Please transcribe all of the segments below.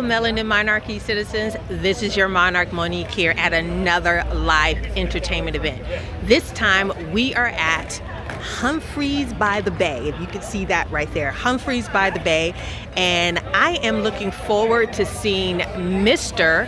Hello, Melanin Monarchy citizens. This is your Monarch Monique here at another live entertainment event. This time we are at Humphreys by the Bay. If you can see that right there, Humphreys by the Bay. And I am looking forward to seeing Mr.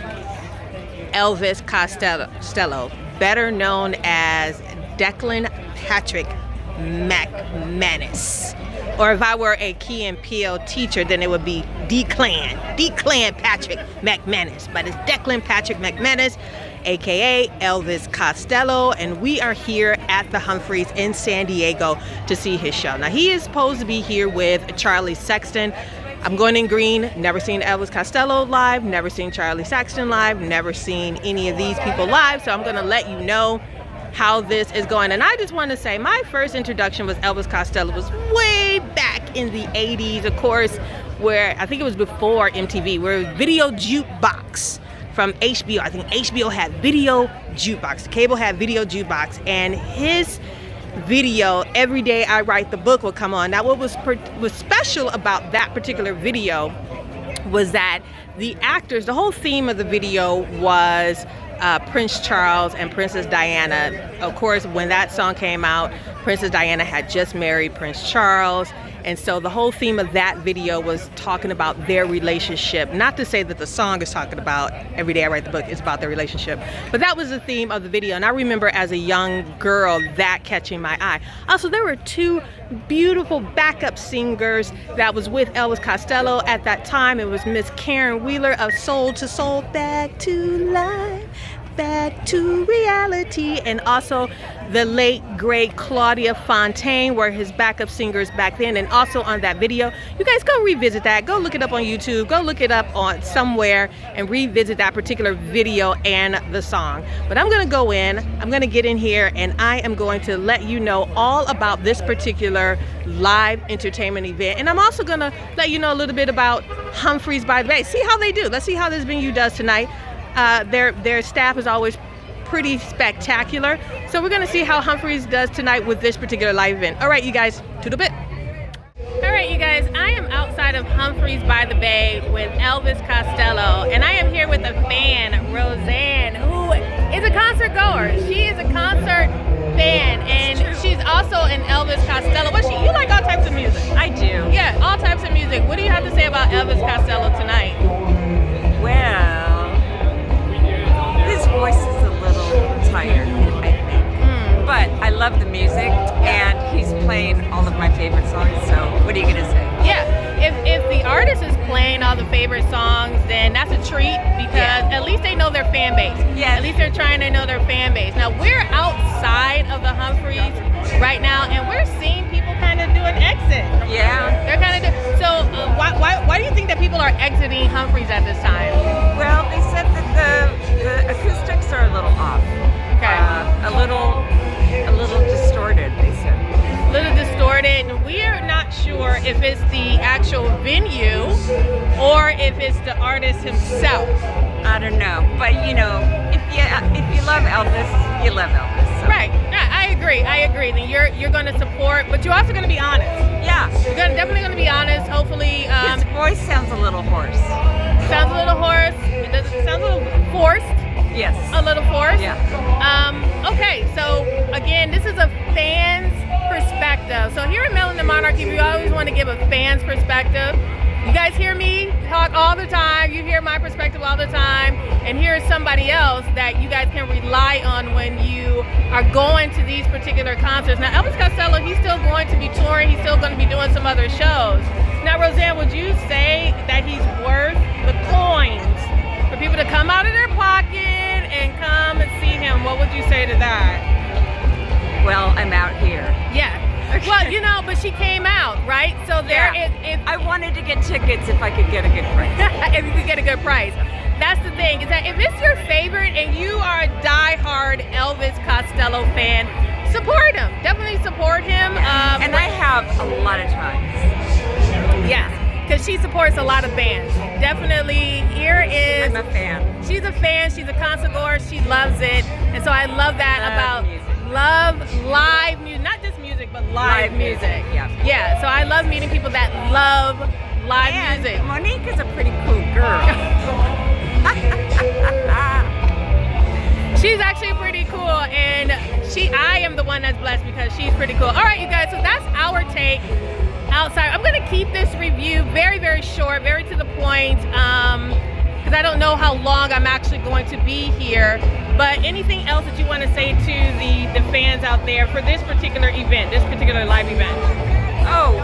Elvis Costello, better known as Declan Patrick McManus. Or if I were a Key and Peele teacher, then it would be Declan Patrick McManus. But it's Declan Patrick McManus, aka Elvis Costello, and we are here at the Humphreys in San Diego to see his show. Now he is supposed to be here with Charlie Sexton. I'm going in green, never seen Elvis Costello live, never seen Charlie Sexton live, never seen any of these people live, so I'm going to let you know how this is going. And I just want to say my first introduction with Elvis Costello was way back in the 80s, of course, where I think it was before MTV, where Video Jukebox from HBO. I think HBO had Video Jukebox. Cable had Video Jukebox, and his video, Every Day I Write the Book, would come on. Now what was special about that particular video was that the actors, the whole theme of the video was Prince Charles and Princess Diana. Of course, when that song came out, Princess Diana had just married Prince Charles, and so the whole theme of that video was talking about their relationship. Not to say that the song is talking about Every Day I Write the Book, it's about their relationship, but that was the theme of the video, and I remember as a young girl that catching my eye. Also, there were two beautiful backup singers that was with Elvis Costello at that time. It was Miss Karen Wheeler of Soul to Soul, Back to Life, Back to Reality, and also the late great Claudia Fontaine were his backup singers back then. And also on that video, you guys go revisit that, go look it up on YouTube, go look it up on somewhere and revisit that particular video and the song. But I'm gonna go in, I'm gonna get in here, and I am going to let you know all about this particular live entertainment event. And I'm also gonna let you know a little bit about Humphreys by the Bay. See how they do. Let's see how this venue does tonight. Their staff is always pretty spectacular. So we're gonna see how Humphreys does tonight with this particular live event. All right, you guys, to the bit. All right, you guys, I am outside of Humphreys by the Bay with Elvis Costello, and I am here with a fan, Roseanne, who is a concert goer. She is a concert fan, and she's also an Elvis Costello. What's she? You like all types of music? I do. Yeah, all types of music. What do you have to say about Elvis Costello tonight? Well, his voice is a little tired, I think. But I love the music, and he's playing all of my favorite songs, so what are you going to say? Yeah, if the artist is playing all the favorite songs, then that's a treat, because at least they know their fan base. Yes. At least they're trying to know their fan base. Now, we're outside of the Humphreys right now, and we're seeing people kind of do an exit. Yeah. They're kind of so why do you think that people are exiting Humphreys at this time? Well, they said that the acoustics are a little off. Okay. A little distorted, they said. A little distorted. We are not sure if it's the actual venue or if it's the artist himself. I don't know, but you know, if you love Elvis, you love Elvis. So. Right. Yeah, I agree. Then you're going to support, but you're also going to be honest. Yeah. You're definitely going to be honest. Hopefully, his voice sounds a little hoarse. Sounds a little hoarse. It sounds a little forced. Yes. A little forced. Yeah. Okay. So again, this is a fan's perspective. So here at Melanin Monarchy, we always want to give a fan's perspective. You guys hear me talk all the time. You hear my perspective all the time. And here's somebody else that you guys can rely on when you are going to these particular concerts. Now, Elvis Costello, he's still going to be touring. He's still going to be doing some other shows. Now, Roseanne, would you say that he's worth the coins for people to come out of their pocket and come and see him? What would you say to that? Well, I'm out here. Yeah. Okay. Well, you know, but she came out, right? So there is. I wanted to get tickets if I could get a good price. If you could get a good price. That's the thing, is that if it's your favorite and you are a die-hard Elvis Costello fan, support him. Definitely support him. And I have a lot of times. Yeah, because she supports a lot of bands. Definitely, here is. I'm a fan. She's a fan. She's a concert goer. She loves it. And so I love that about love live music. Not just music, but live music. Yeah. Yeah, so I love meeting people that love live And music. Monique is a pretty cool girl. She's actually pretty cool, and I am the one that's blessed because she's pretty cool. All right, you guys, so that's our take outside. I'm gonna keep this review very, very short, very to the point, because I don't know how long I'm actually going to be here. But anything else that you want to say to the fans out there for this particular event, this particular live event? Oh,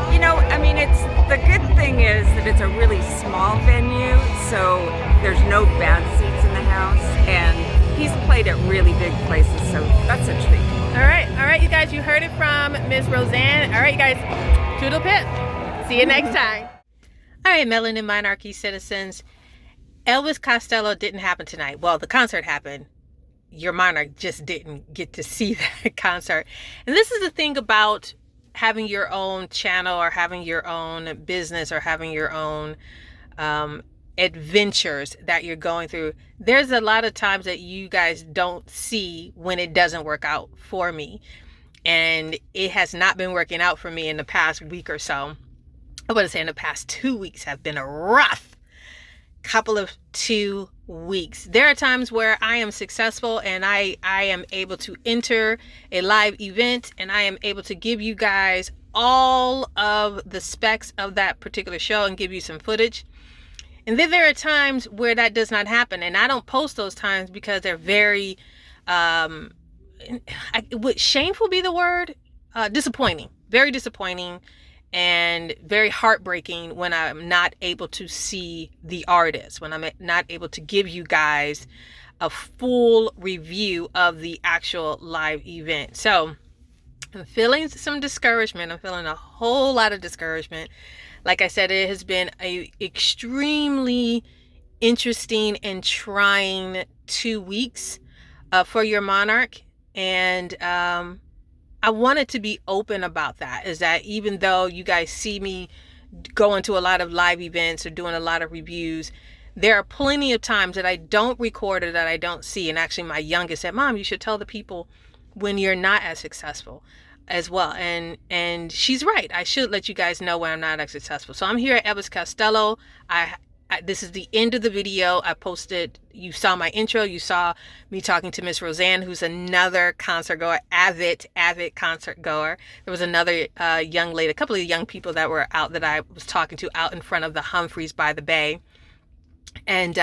it's the good thing is that it's a really small venue, so there's no bad seats in the house, and he's played at really big places, so that's a treat. All right, you guys, you heard it from Miss Roseanne. All right, you guys, toodle pip. See you next time. All right, Melanin Monarchy citizens, Elvis Costello didn't happen tonight. Well, the concert happened. Your monarch just didn't get to see that concert. And this is the thing about having your own channel or having your own business or having your own adventures that you're going through. There's a lot of times that you guys don't see when it doesn't work out for me. And it has not been working out for me in the past week or so. I want to say in the past 2 weeks have been a rough couple of 2 weeks. There are times where I am successful and I am able to enter a live event and I am able to give you guys all of the specs of that particular show and give you some footage. And then there are times where that does not happen, and I don't post those times because they're very would shameful be the word? Disappointing. Very disappointing and very heartbreaking when I'm not able to see the artist, when I'm not able to give you guys a full review of the actual live event. So I'm feeling some discouragement. I'm feeling a whole lot of discouragement. Like I said, it has been a extremely interesting and trying 2 weeks for your monarch. And I wanted to be open about that, is that even though you guys see me going to a lot of live events or doing a lot of reviews, there are plenty of times that I don't record or that I don't see. And actually my youngest said, Mom, you should tell the people when you're not as successful as well. And she's right. I should let you guys know when I'm not as successful. So I'm here at Elvis Costello. This is the end of the video. I posted, you saw my intro, you saw me talking to Miss Roseanne, who's another concert goer, avid concert goer. There was another young lady, a couple of young people that were out that I was talking to out in front of the Humphreys by the Bay. And,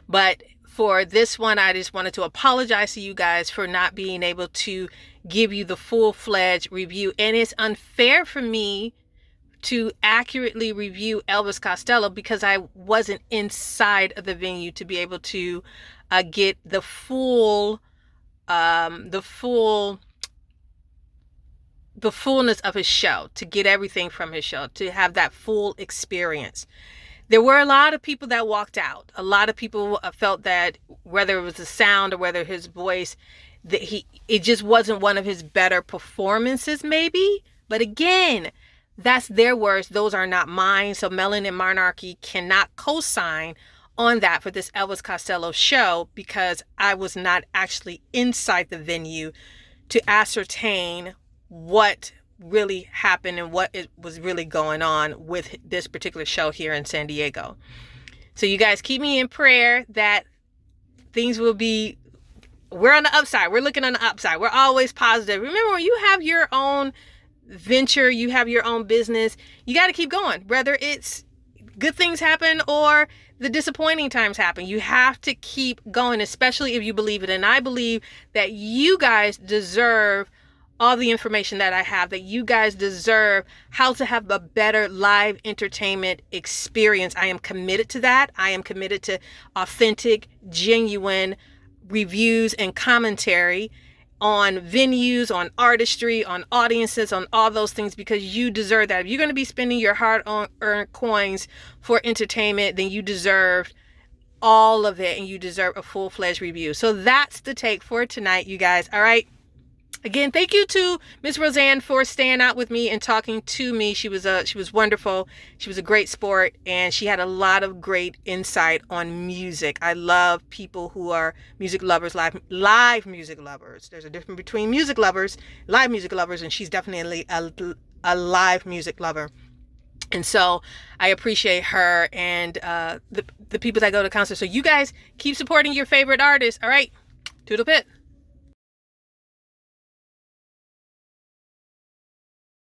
but for this one, I just wanted to apologize to you guys for not being able to give you the full-fledged review. And it's unfair for me to accurately review Elvis Costello because I wasn't inside of the venue to be able to get the fullness of his show, to get everything from his show, to have that full experience. There were a lot of people that walked out. A lot of people felt that whether it was the sound or whether his voice, that it just wasn't one of his better performances maybe. But again, that's their words. Those are not mine. So Melanin Monarchy cannot co-sign on that for this Elvis Costello show because I was not actually inside the venue to ascertain what really happened and what was really going on with this particular show here in San Diego. So you guys keep me in prayer that things will be, we're on the upside. We're looking on the upside. We're always positive. Remember, when you have your own venture, you have your own business, you got to keep going. Whether it's good things happen or the disappointing times happen, you have to keep going, especially if you believe it. And I believe that you guys deserve all the information that I have, that you guys deserve how to have a better live entertainment experience. I am committed to that. I am committed to authentic, genuine reviews and commentary on venues, on artistry, on audiences, on all those things, because you deserve that. If you're going to be spending your hard-earned coins for entertainment, then you deserve all of it, and you deserve a full-fledged review. So that's the take for tonight, you guys. All right. Again, thank you to Miss Roseanne for staying out with me and talking to me. She was wonderful. She was a great sport, and she had a lot of great insight on music. I love people who are music lovers, live music lovers. There's a difference between music lovers, live music lovers, and she's definitely a live music lover. And so I appreciate her and the people that go to concerts. So you guys keep supporting your favorite artists. All right. Toodle pip.